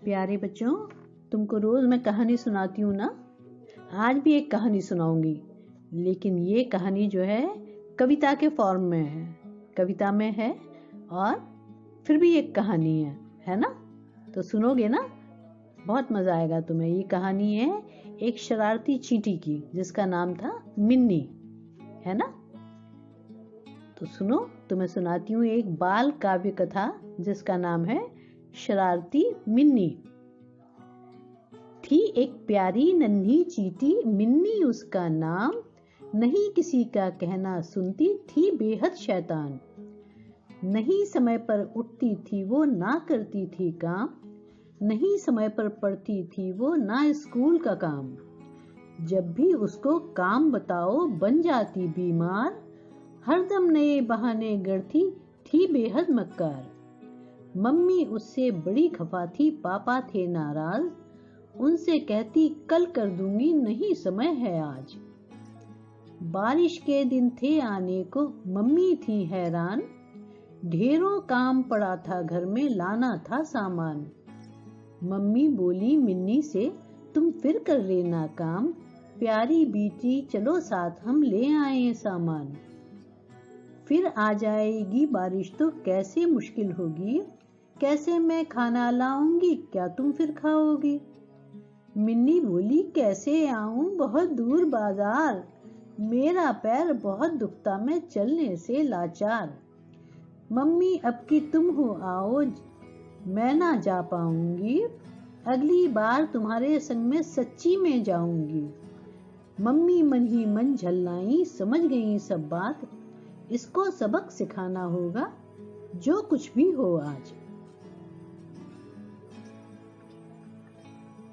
प्यारे बच्चों, तुमको रोज मैं कहानी सुनाती हूँ ना। आज भी एक कहानी सुनाऊंगी, लेकिन ये कहानी जो है कविता के फॉर्म में है, कविता में है और फिर भी एक कहानी है ना। तो सुनोगे ना, बहुत मजा आएगा तुम्हें। ये कहानी है एक शरारती चींटी की, जिसका नाम था मिन्नी, है ना। तो सुनो, तुम्हें सुनाती हूँ एक बाल काव्य कथा जिसका नाम है शरारती मिन्नी। थी एक प्यारी नन्ही चींटी मिन्नी उसका नाम, नहीं किसी का कहना सुनती थी बेहद शैतान। नहीं समय पर उठती थी वो, ना करती थी काम, नहीं समय पर पढ़ती थी वो, ना स्कूल का काम। जब भी उसको काम बताओ बन जाती बीमार, हरदम नए बहाने गढ़ती थी बेहद मक्कार। मम्मी उससे बड़ी खफा थी, पापा थे नाराज, उनसे कहती कल कर दूंगी, नहीं समय है आज। बारिश के दिन थे आने को, मम्मी थी हैरान, ढेरों काम पड़ा था घर में, लाना था सामान। मम्मी बोली मिन्नी से तुम फिर कर लेना काम, प्यारी बेटी चलो साथ हम ले आए सामान। फिर आ जाएगी बारिश तो कैसे मुश्किल होगी, कैसे मैं खाना लाऊंगी, क्या तुम फिर खाओगी। मिन्नी बोली कैसे आऊं बहुत दूर बाजार, मेरा पैर बहुत दुखता मैं चलने से लाचार। मम्मी अब की तुम हो आओ, मैं ना जा पाऊंगी, अगली बार तुम्हारे संग में सच्ची में जाऊंगी। मम्मी मन ही मन झल्लाई, समझ गई सब बात, इसको सबक सिखाना होगा जो कुछ भी हो आज।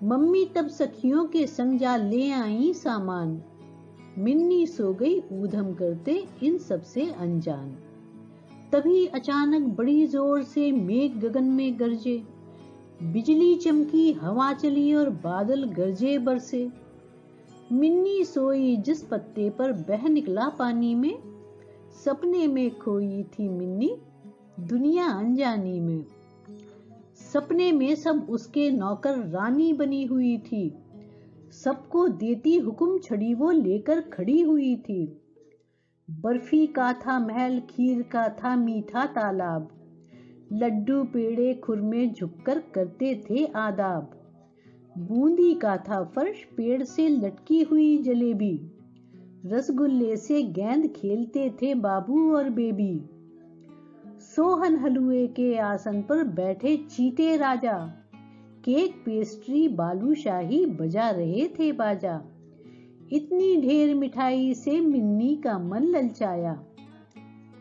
मम्मी तब सखियों के संग जा ले आई सामान, मिन्नी सो गई ऊधम करते इन सब से अनजान। तभी अचानक बड़ी जोर से मेघ गगन में गरजे, बिजली चमकी हवा चली और बादल गरजे बरसे। मिन्नी सोई जिस पत्ते पर बह निकला पानी में, सपने में खोई थी मिन्नी दुनिया अनजानी में। सपने में सब उसके नौकर रानी बनी हुई थी, सबको देती हुक्म छड़ी वो लेकर खड़ी हुई थी। बर्फी का था महल, खीर का था मीठा तालाब, लड्डू पेड़े खुरमे झुककर करते थे आदाब। बूंदी का था फर्श, पेड़ से लटकी हुई जलेबी, रसगुल्ले से गेंद खेलते थे बाबू और बेबी। सोहन हलवे के आसन पर बैठे चीते राजा, केक पेस्ट्री बालूशाही बजा रहे थे बाजा। इतनी ढेर मिठाई से मिन्नी का मन ललचाया,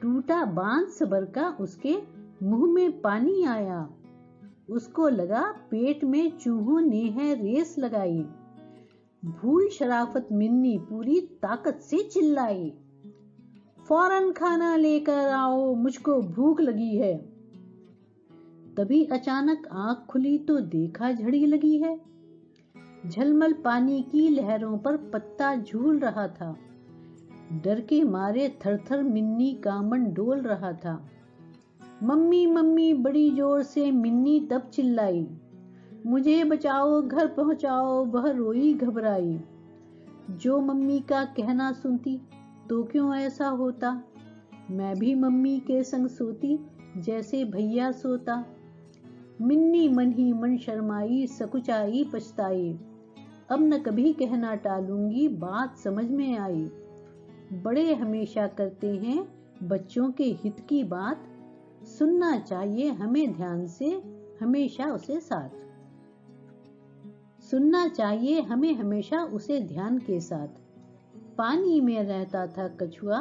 टूटा बांध सबर का उसके मुंह में पानी आया। उसको लगा पेट में चूहों ने है रेस लगाई, भूल शराफत मिन्नी पूरी ताकत से चिल्लाई, फौरन खाना लेकर आओ मुझको भूख लगी है। तभी अचानक आंख खुली तो देखा झड़ी लगी है, झलमल पानी की लहरों पर पत्ता झूल रहा था। डर के मारे थरथर मिन्नी का मन डोल रहा था। मम्मी मम्मी बड़ी जोर से मिन्नी तब चिल्लाई, मुझे बचाओ घर पहुंचाओ, वह रोई घबराई। जो मम्मी का कहना सुनती तो क्यों ऐसा होता, मैं भी मम्मी के संग सोती जैसे भैया सोता। मिन्नी मन ही मन शर्माई, सकुचाई पछताई, अब न कभी कहना टालूंगी, बात समझ में आई। बड़े हमेशा करते हैं बच्चों के हित की बात, सुनना चाहिए हमें ध्यान से हमेशा उसे साथ, सुनना चाहिए हमें हमेशा उसे ध्यान के साथ। पानी में रहता था कछुआ,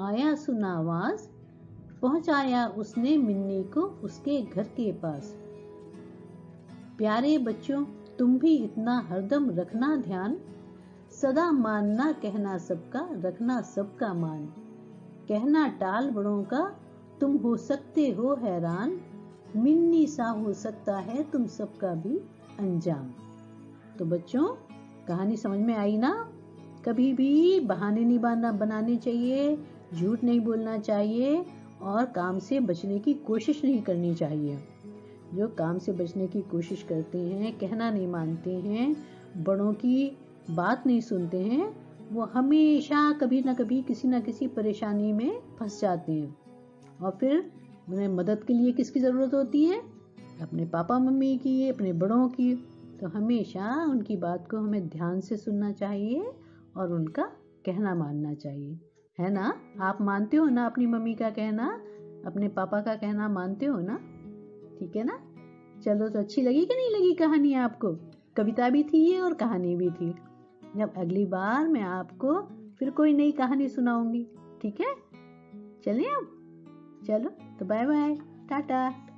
आया सुना आवाज, पहुंचाया उसने मिन्नी को उसके घर के पास। प्यारे बच्चों, तुम भी इतना हरदम रखना ध्यान, सदा मानना कहना सबका, रखना सबका मान। कहना टाल बड़ों का, तुम हो सकते हो हैरान, मिन्नी सा हो सकता है तुम सबका भी अंजाम। तो बच्चों, कहानी समझ में आई ना। कभी भी बहाने नहीं बनाने चाहिए, झूठ नहीं बोलना चाहिए और काम से बचने की कोशिश नहीं करनी चाहिए। जो काम से बचने की कोशिश करते हैं, कहना नहीं मानते हैं, बड़ों की बात नहीं सुनते हैं, वो हमेशा कभी ना कभी किसी ना किसी परेशानी में फंस जाते हैं। और फिर उन्हें मदद के लिए किसकी ज़रूरत होती है? अपने पापा मम्मी की, अपने बड़ों की। तो हमेशा उनकी बात को हमें ध्यान से सुनना चाहिए और उनका कहना मानना चाहिए, है ना? आप मानते हो ना अपनी मम्मी का कहना, अपने पापा का कहना मानते हो ना? ठीक है ना? चलो, तो अच्छी लगी कि नहीं लगी कहानी आपको? कविता भी थी ये और कहानी भी थी। जब अगली बार मैं आपको फिर कोई नई कहानी सुनाऊंगी, ठीक है? चलें अब? चलो, तो बाय बाय, टाटा।